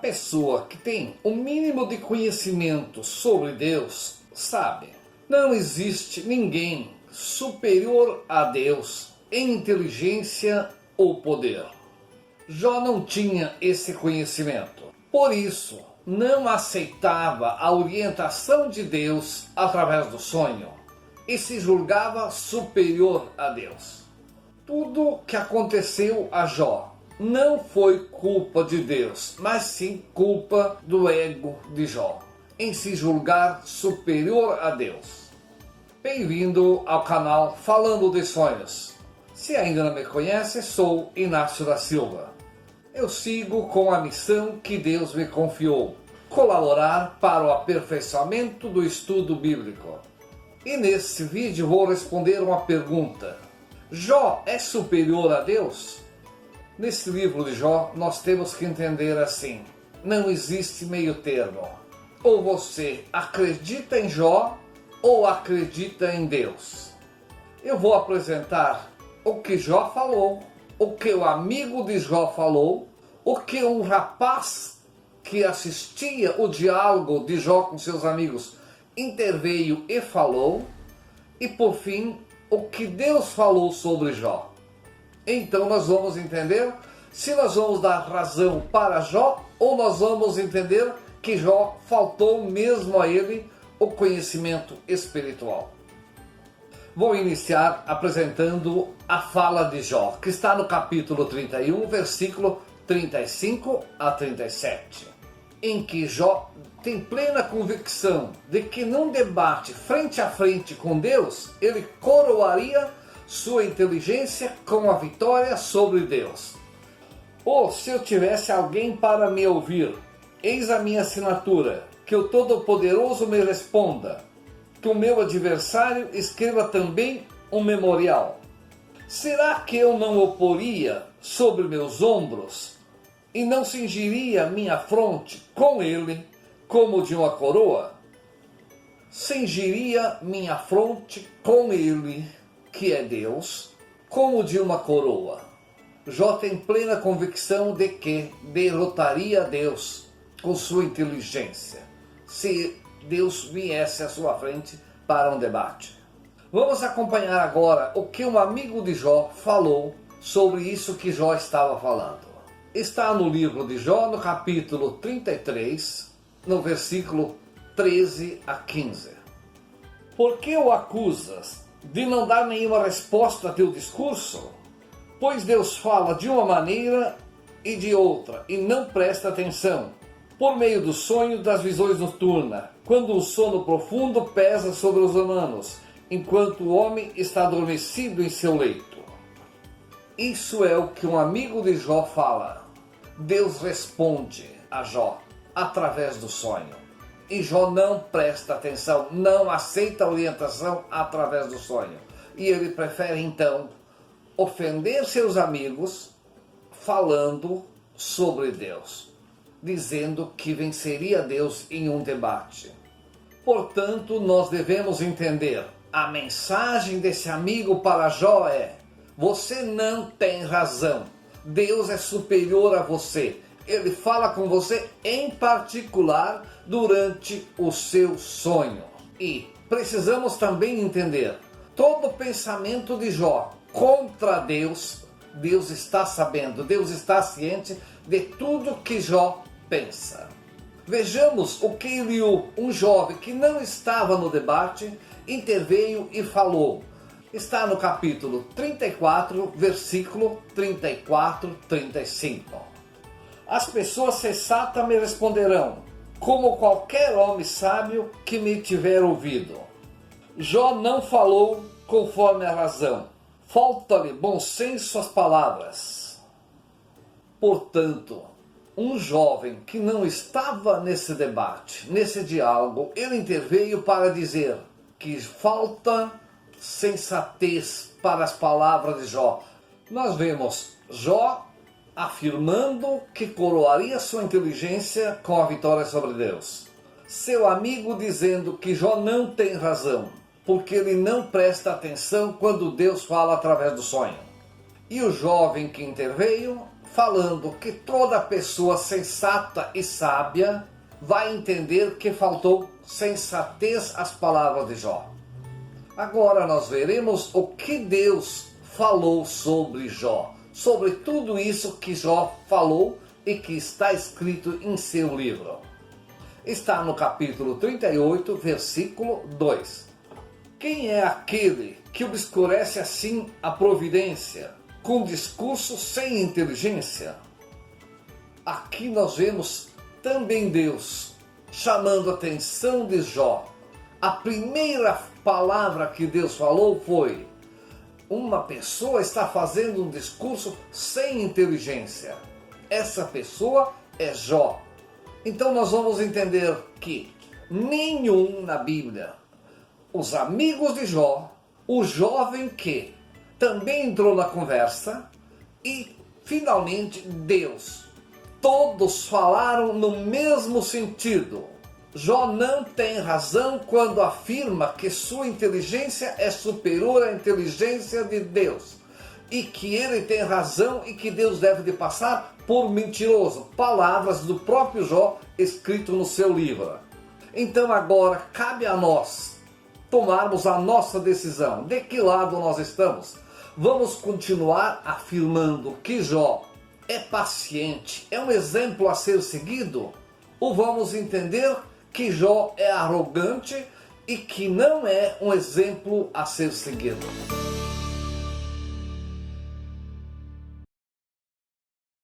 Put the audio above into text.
pessoa que tem o mínimo de conhecimento sobre Deus sabe, não existe ninguém superior a Deus em inteligência ou poder. Jó não tinha esse conhecimento, por isso não aceitava a orientação de Deus através do sonho e se julgava superior a Deus. Tudo que aconteceu a Jó não foi culpa de Deus, mas sim culpa do ego de Jó, em se julgar superior a Deus. Bem-vindo ao canal Falando de Sonhos. Se ainda não me conhece, sou Inácio da Silva. Eu sigo com a missão que Deus me confiou, colaborar para o aperfeiçoamento do estudo bíblico. E nesse vídeo vou responder uma pergunta: Jó é superior a Deus? Nesse livro de Jó nós temos que entender assim: não existe meio termo. Ou você acredita em Jó ou acredita em Deus. Eu vou apresentar o que Jó falou, o que o amigo de Jó falou, o que um rapaz que assistia o diálogo de Jó com seus amigos interveio e falou, e por fim, o que Deus falou sobre Jó. Então nós vamos entender se nós vamos dar razão para Jó ou nós vamos entender que Jó faltou mesmo a ele o conhecimento espiritual. Vou iniciar apresentando a fala de Jó, que está no capítulo 31, versículo 35 a 37, em que Jó tem plena convicção de que num debate frente a frente com Deus, ele coroaria sua inteligência com a vitória sobre Deus. Ou se eu tivesse alguém para me ouvir, eis a minha assinatura, que o Todo-Poderoso me responda, que o meu adversário escreva também um memorial. Será que eu não o poria sobre meus ombros e não cingiria minha fronte com ele como de uma coroa? Cingiria minha fronte com ele, que é Deus, como de uma coroa. Jó tem plena convicção de que derrotaria Deus com sua inteligência, se Deus viesse à sua frente para um debate. Vamos acompanhar agora o que um amigo de Jó falou sobre isso que Jó estava falando. Está no livro de Jó, no capítulo 33, no versículo 13 a 15. Por que o acusas de não dar nenhuma resposta a teu discurso? Pois Deus fala de uma maneira e de outra, e não presta atenção. Por meio do sonho das visões noturnas, quando o sono profundo pesa sobre os humanos, enquanto o homem está adormecido em seu leito. Isso é o que um amigo de Jó fala. Deus responde a Jó através do sonho. E Jó não presta atenção, não aceita a orientação através do sonho. E ele prefere então ofender seus amigos falando sobre Deus, dizendo que venceria Deus em um debate. Portanto, nós devemos entender, a mensagem desse amigo para Jó é: você não tem razão, Deus é superior a você. Ele fala com você em particular durante o seu sonho. E precisamos também entender, todo pensamento de Jó contra Deus, Deus está sabendo, Deus está ciente de tudo que Jó pensa. Vejamos o que Eliú, um jovem que não estava no debate, interveio e falou. Está no capítulo 34, versículo 34-35. As pessoas sensatas me responderão, como qualquer homem sábio que me tiver ouvido. Jó não falou conforme a razão. Falta-lhe bom senso às palavras. Portanto, um jovem que não estava nesse debate, nesse diálogo, ele interveio para dizer que falta sensatez para as palavras de Jó. Nós vemos Jó afirmando que coroaria sua inteligência com a vitória sobre Deus. Seu amigo dizendo que Jó não tem razão, porque ele não presta atenção quando Deus fala através do sonho. E o jovem que interveio falando que toda pessoa sensata e sábia vai entender que faltou sensatez às palavras de Jó. Agora nós veremos o que Deus falou sobre Jó, sobre tudo isso que Jó falou e que está escrito em seu livro. Está no capítulo 38, versículo 2. Quem é aquele que obscurece assim a providência, com discurso sem inteligência? Aqui nós vemos também Deus chamando a atenção de Jó. A primeira palavra que Deus falou foi: uma pessoa está fazendo um discurso sem inteligência. Essa pessoa é Jó. Então nós vamos entender que nenhum na Bíblia, os amigos de Jó, o jovem que também entrou na conversa e finalmente Deus, todos falaram no mesmo sentido. Jó não tem razão quando afirma que sua inteligência é superior à inteligência de Deus e que ele tem razão e que Deus deve de passar por mentiroso. Palavras do próprio Jó escrito no seu livro. Então agora cabe a nós tomarmos a nossa decisão. De que lado nós estamos? Vamos continuar afirmando que Jó é paciente, é um exemplo a ser seguido? Ou vamos entender que Jó é arrogante e que não é um exemplo a ser seguido?